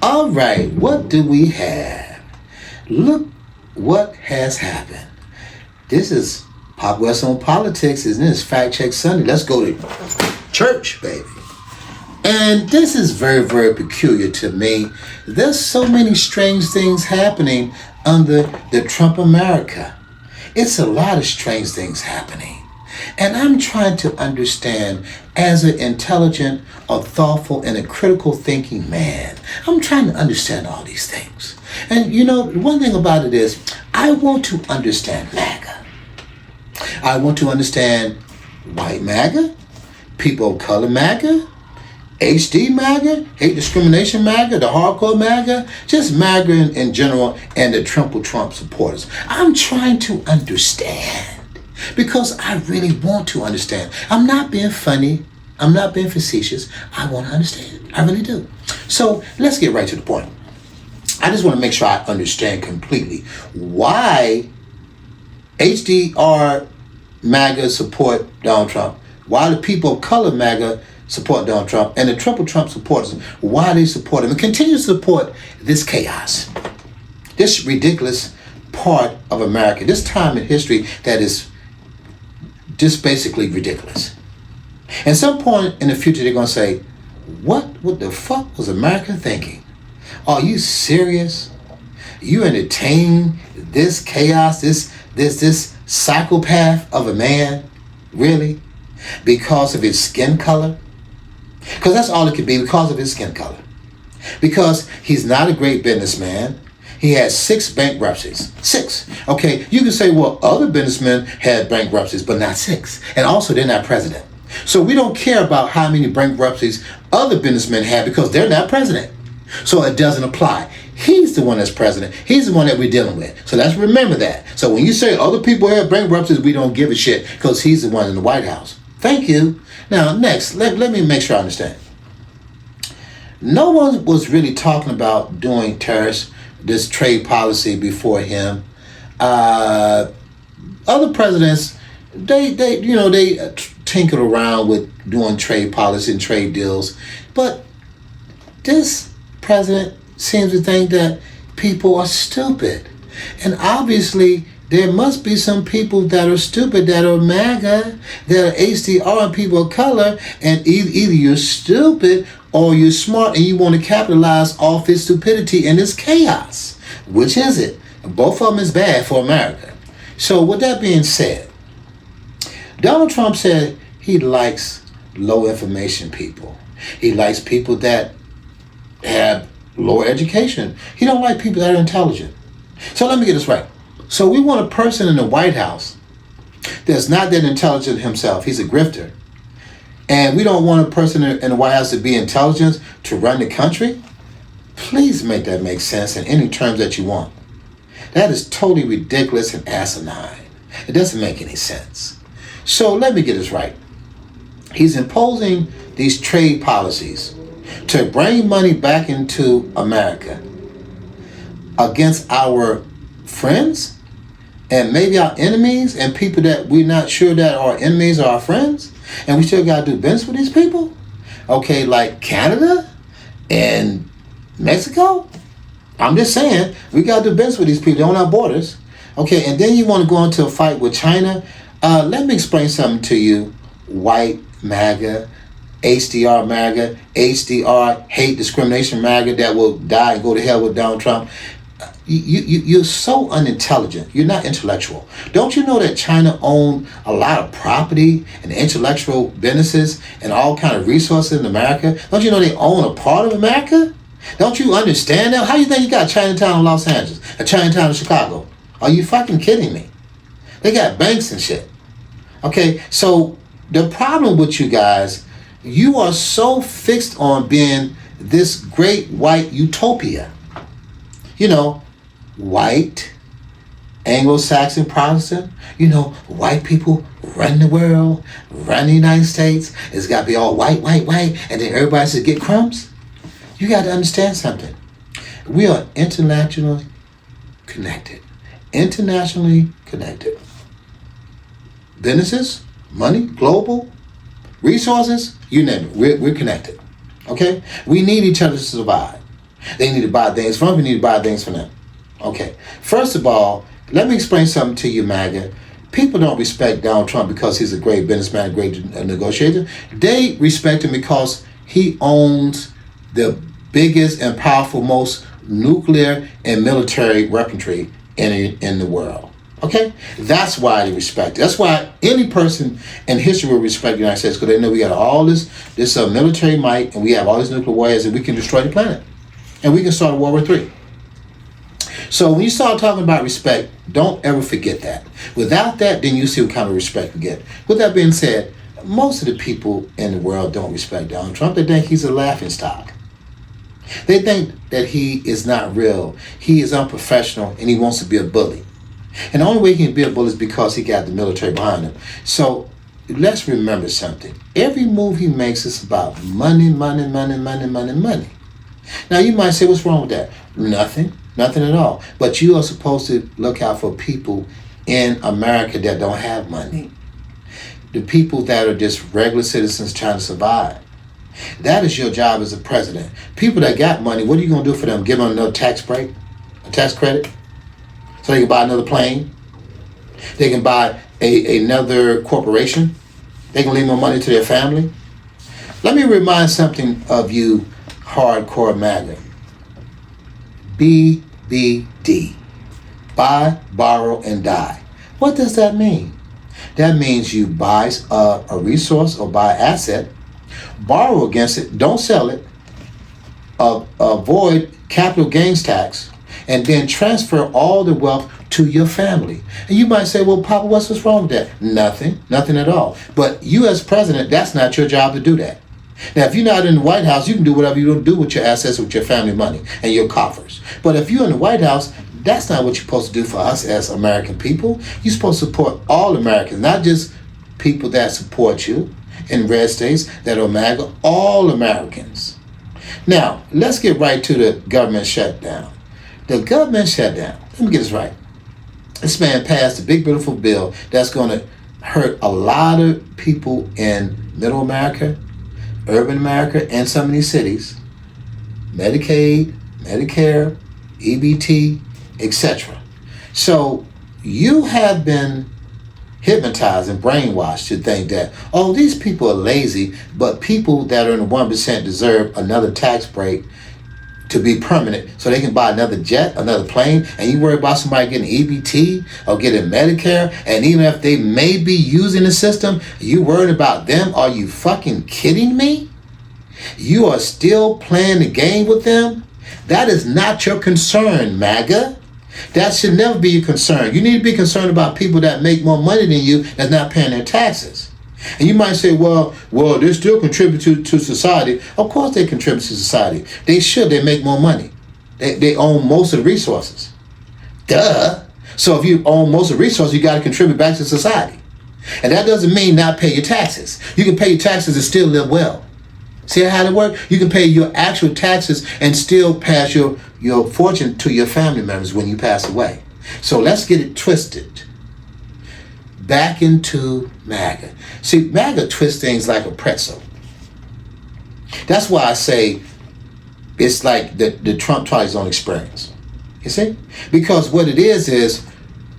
All right, what do we have? Look what has happened. This is Pop West on Politics, isn't this? Fact Check Sunday. Let's go to church, baby. And this is very, very peculiar to me. There's so many strange things happening under the Trump America. It's a lot of strange things happening. And I'm trying to understand, as an intelligent, a thoughtful, and a critical thinking man, I'm trying to understand all these things. And you know, one thing about it is, I want to understand MAGA. I want to understand white MAGA, people of color MAGA, HD MAGA, hate discrimination MAGA, the hardcore MAGA, just MAGA in general, and the Trump supporters. I'm trying to understand because I really want to understand. I'm not being funny. I'm not being facetious. I want to understand. I really do. So let's get right to the point. I just want to make sure I understand completely why HDR MAGA support Donald Trump, why the people of color MAGA support Donald Trump, and the Trump supporters, why they support him and continue to support this chaos, this ridiculous part of America, this time in history that is just basically ridiculous. At some point in the future, they're going to say, what the fuck was America thinking? Are you serious? You entertain this chaos, this psychopath of a man? Really? Because of his skin color? Because that's all it could be, because of his skin color. Because he's not a great businessman. He has 6 bankruptcies. 6. Okay, you can say, well, other businessmen had bankruptcies, but not 6. And also, they're not president. So we don't care about how many bankruptcies other businessmen have because they're not president. So it doesn't apply. He's the one that's president. He's the one that we're dealing with. So let's remember that. So when you say other people have bankruptcies, we don't give a shit because he's the one in the White House. Thank you. Now, next, let me make sure I understand. No one was really talking about doing this trade policy before him. Other presidents, they tinkered around with doing trade policy and trade deals, but this president seems to think that people are stupid, and obviously there must be some people that are stupid, that are MAGA, that are HDR and people of color, and either you're stupid or you're smart and you want to capitalize off this stupidity and this chaos. Which is it? Both of them is bad for America. So with that being said, Donald Trump said he likes low information people. He likes people that have lower education. He don't like people that are intelligent. So let me get this right. So we want a person in the White House that's not that intelligent himself. He's a grifter. And we don't want a person in the White House to be intelligent to run the country. Please make that make sense in any terms that you want. That is totally ridiculous and asinine. It doesn't make any sense. So let me get this right. He's imposing these trade policies to bring money back into America against our friends and maybe our enemies and people that we're not sure that are enemies or our friends, and we still got to do business with these people? Okay, like Canada and Mexico? I'm just saying, we got to do business with these people on our borders. Okay, and then you want to go into a fight with China? Let me explain something to you, white MAGA, HDR MAGA, HDR, hate discrimination MAGA that will die and go to hell with Donald Trump. You're so unintelligent. You're not intellectual. Don't you know that China owned a lot of property and intellectual businesses and all kind of resources in America? Don't you know they own a part of America? Don't you understand that? How do you think you got Chinatown in Los Angeles, a Chinatown in Chicago? Are you fucking kidding me? They got banks and shit. Okay, so the problem with you guys, you are so fixed on being this great white utopia. You know, white, Anglo-Saxon Protestant, white people run the world, run the United States. It's got to be all white, and then everybody should get crumbs. You got to understand something. We are internationally connected. Internationally connected. Businesses, money, global, resources, you name it. We're connected. Okay? We need each other to survive. They need to buy things from us. We need to buy things from them. Okay. First of all, let me explain something to you, MAGA. People don't respect Donald Trump because he's a great businessman, a great negotiator. They respect him because he owns the biggest and powerful, most nuclear and military weaponry in the world. Okay? That's why they respect it. That's why any person in history will respect the United States, because they know we got all this military might, and we have all these nuclear warheads, and we can destroy the planet. And we can start a World War III. So when you start talking about respect, don't ever forget that. Without that, then you see what kind of respect you get. With that being said, most of the people in the world don't respect Donald Trump. They think he's a laughingstock. They think that he is not real. He is unprofessional, and he wants to be a bully. And the only way he can be a bully is because he got the military behind him. So let's remember something. Every move he makes is about money, money, money, money, money, money. Now you might say, what's wrong with that? Nothing at all. But you are supposed to look out for people in America that don't have money. The people that are just regular citizens trying to survive. That is your job as a president. People that got money, what are you going to do for them? Give them another tax break? A tax credit? So they can buy another plane? They can buy another corporation? They can leave more money to their family? Let me remind something of you hardcore MAGA. BBD. Buy, borrow, and die. What does that mean? That means you buy a resource or buy an asset, borrow against it, don't sell it, avoid capital gains tax, and then transfer all the wealth to your family. And you might say, well, Papa, what's wrong with that? Nothing at all. But you as president, that's not your job to do that. Now, if you're not in the White House, you can do whatever you do with your assets, with your family money and your coffers. But if you're in the White House, that's not what you're supposed to do for us as American people. You're supposed to support all Americans, not just people that support you in red states that are MAGA, all Americans. Now, let's get right to the government shutdown. The government shutdown, let me get this right. This man passed a big, beautiful bill that's going to hurt a lot of people in middle America, urban America, and some of these cities. Medicaid, Medicare, EBT, etc. So you have been hypnotized and brainwashed to think that, oh, these people are lazy, but people that are in the 1% deserve another tax break to be permanent so they can buy another jet, another plane, and you worry about somebody getting EBT or getting Medicare, and even if they may be using the system, you worried about them? Are you fucking kidding me? You are still playing the game with them? That is not your concern, MAGA. That should never be your concern. You need to be concerned about people that make more money than you that's not paying their taxes. And you might say, well, they still contribute to society. Of course they contribute to society. They should. They make more money. They own most of the resources. Duh. So if you own most of the resources, you got to contribute back to society. And that doesn't mean not pay your taxes. You can pay your taxes and still live well. See how that works? You can pay your actual taxes and still pass your fortune to your family members when you pass away. So let's get it twisted. Back into MAGA. See, MAGA twists things like a pretzel. That's why I say it's like the Trump tried his own experience. You see? Because what it is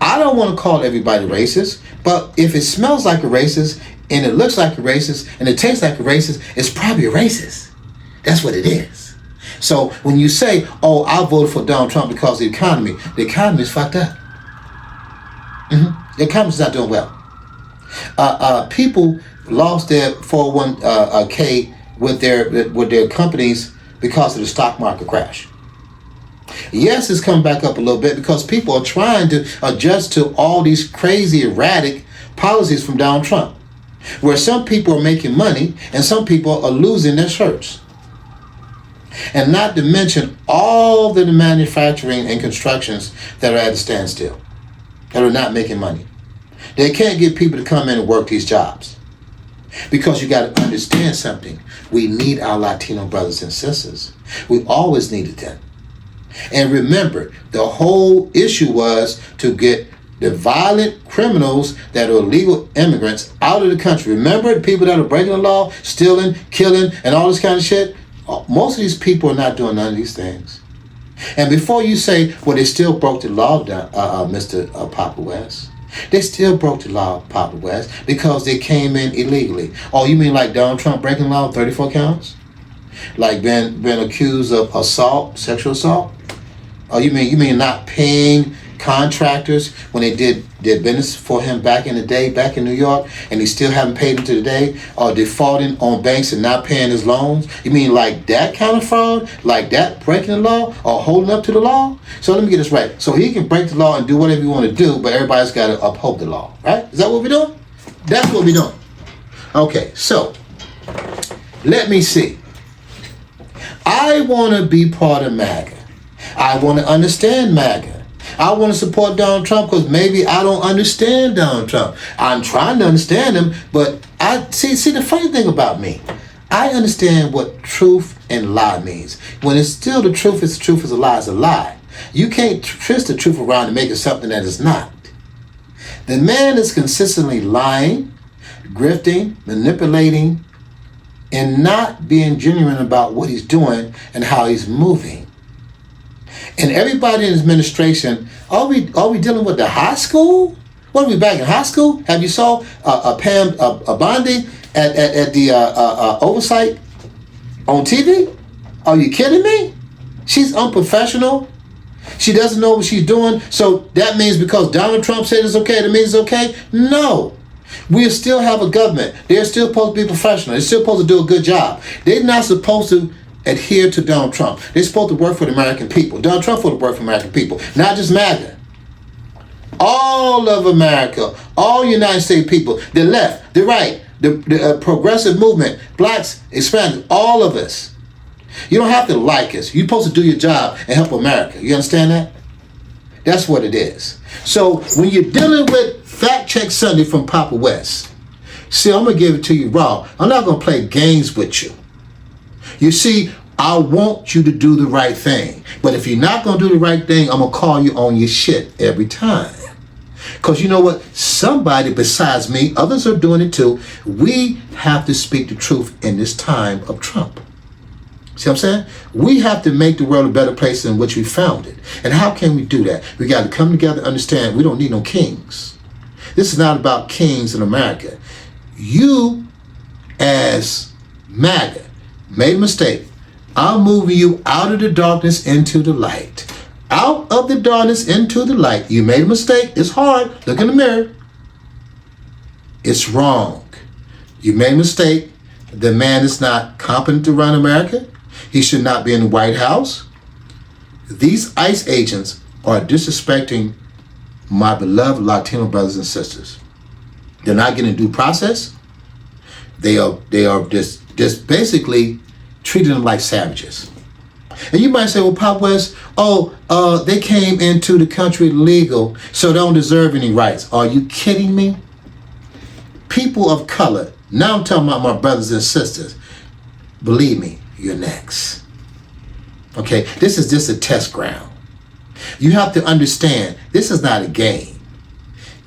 I don't want to call everybody racist, but if it smells like a racist, and it looks like a racist, and it tastes like a racist, it's probably a racist. That's what it is. So when you say, oh, I voted for Donald Trump because of the economy is fucked up. The economy's not doing well. People lost their 401k with their companies because of the stock market crash. Yes, it's come back up a little bit because people are trying to adjust to all these crazy, erratic policies from Donald Trump, where some people are making money and some people are losing their shirts. And not to mention all the manufacturing and constructions that are at a standstill, that are not making money. They can't get people to come in and work these jobs. Because you got to understand something. We need our Latino brothers and sisters. We always needed them. And remember, the whole issue was to get the violent criminals that are illegal immigrants out of the country. Remember the people that are breaking the law, stealing, killing, and all this kind of shit? Most of these people are not doing none of these things. And before you say, well, they still broke the law, Mr. PAPPAWEST. They still broke the law, PAPPAWEST, because they came in illegally. Oh, you mean like Donald Trump breaking the law, 34 counts? Like being accused of assault, sexual assault? Oh, you mean not paying contractors when they did business for him back in the day, back in New York, and he still haven't paid them to today, or defaulting on banks and not paying his loans? You mean like that kind of fraud, like that breaking the law or holding up to the law? So let me get this right. So he can break the law and do whatever you want to do, but everybody's got to uphold the law, right? Is that what we're doing? That's what we're doing. Okay, so let me see. I want to be part of MAGA. I want to understand MAGA. I want to support Donald Trump because maybe I don't understand Donald Trump. I'm trying to understand him, but I see the funny thing about me. I understand what truth and lie means. When it's still the truth is a lie is a lie. You can't twist the truth around and make it something that is not. The man is consistently lying, grifting, manipulating, and not being genuine about what he's doing and how he's moving. And everybody in his administration, are we dealing with the high school? What are we back in high school? Have you saw Pam Bondi at the oversight on TV? Are you kidding me? She's unprofessional. She doesn't know what she's doing. So that means because Donald Trump said it's okay, that means it's okay? No. We still have a government. They're still supposed to be professional. They're still supposed to do a good job. They're not supposed to adhere to Donald Trump. They're supposed to work for the American people. Donald Trump supposed to work for the American people, not just MAGA. All of America, all United States people, the left, the right, the progressive movement, blacks, Hispanics, all of us. You don't have to like us. You're supposed to do your job and help America. You understand that? That's what it is. So when you're dealing with Fact Check Sunday from PAPPAWEST, see, I'm going to give it to you raw. I'm not going to play games with you. You see, I want you to do the right thing. But if you're not going to do the right thing, I'm going to call you on your shit every time. Because you know what? Somebody besides me, others are doing it too. We have to speak the truth in this time of Trump. See what I'm saying? We have to make the world a better place than which we found it. And how can we do that? We got to come together and understand we don't need no kings. This is not about kings in America. You, as MAGA, made a mistake. I'm moving you out of the darkness into the light. Out of the darkness into the light. You made a mistake. It's hard. Look in the mirror. It's wrong. You made a mistake. The man is not competent to run America. He should not be in the White House. These ICE agents are disrespecting my beloved Latino brothers and sisters. They're not getting due process. They are just basically treating them like savages. And you might say, well, PAPPAWEST, they came into the country legal, so they don't deserve any rights. Are you kidding me? People of color, now I'm talking about my brothers and sisters, believe me, you're next. Okay, this is just a test ground. You have to understand, this is not a game.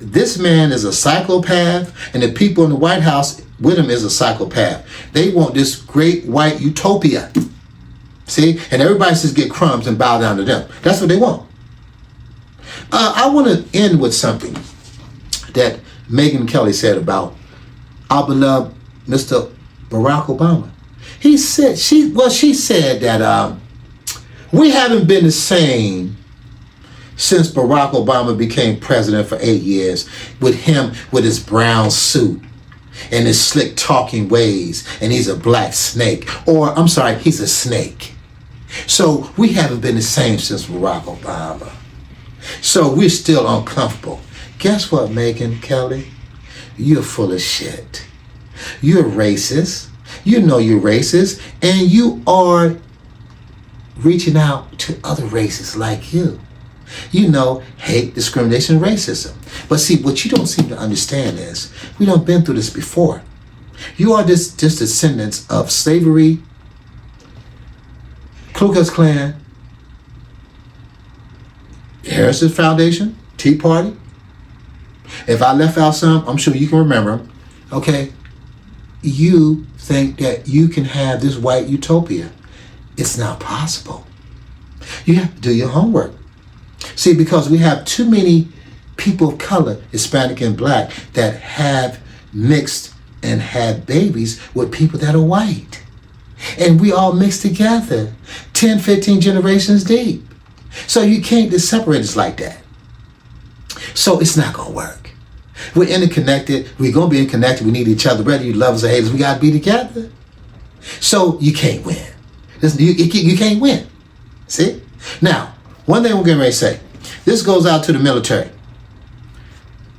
This man is a psychopath, and the people in the White House with him is a psychopath. They want this great white utopia. See? And everybody says get crumbs and bow down to them. That's what they want. I want to end with something that Megyn Kelly said about our beloved Mr. Barack Obama. She said that We haven't been the same since Barack Obama became president for 8 years, with him with his brown suit and his slick talking ways, and he's a black snake. Or, I'm sorry, he's a snake. So we haven't been the same since Barack Obama. So we're still uncomfortable. Guess what, Megyn Kelly? You're full of shit. You're racist. You know you're racist. And you are reaching out to other races like you. You know, hate, discrimination, racism. But see, what you don't seem to understand is, we done been through this before. You are just descendants of slavery, Ku Klux Klan, Harrison Foundation, Tea Party. If I left out some, I'm sure you can remember them. Okay? You think that you can have this white utopia. It's not possible. You have to do your homework. See, because we have too many people of color, Hispanic and black, that have mixed and had babies with people that are white. And we all mixed together, 10, 15 generations deep. So you can't just separate us like that. So it's not going to work. We're interconnected. We're going to be interconnected. We need each other. Whether you love us or hate us, we got to be together. So you can't win. Listen, you can't win. See? Now, one thing we're getting ready to say. This goes out to the military.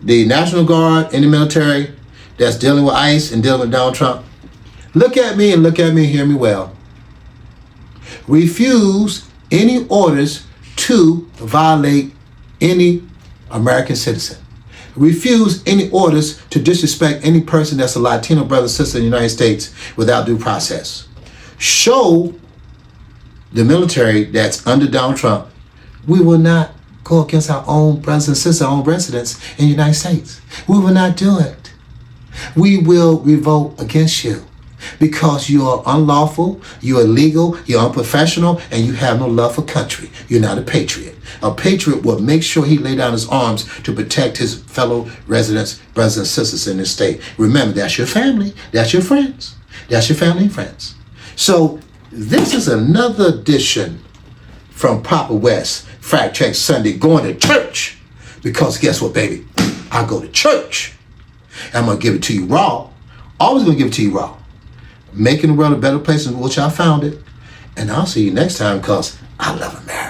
The National Guard and the military that's dealing with ICE and dealing with Donald Trump. Look at me and hear me well. Refuse any orders to violate any American citizen. Refuse any orders to disrespect any person that's a Latino brother or sister in the United States without due process. Show the military that's under Donald Trump, we will not go against our own brothers and sisters, our own residents in the United States. We will not do it. We will revolt against you because you are unlawful, you're illegal, you're unprofessional, and you have no love for country. You're not a patriot. A patriot will make sure he lay down his arms to protect his fellow residents, brothers and sisters in this state. Remember, that's your family, that's your friends, that's your family and friends. So this is another edition from Papa West, Fact Check Sunday, going to church. Because guess what, baby? I go to church. I'm going to give it to you raw. Always going to give it to you raw. Making the world a better place in which I found it. And I'll see you next time because I love America.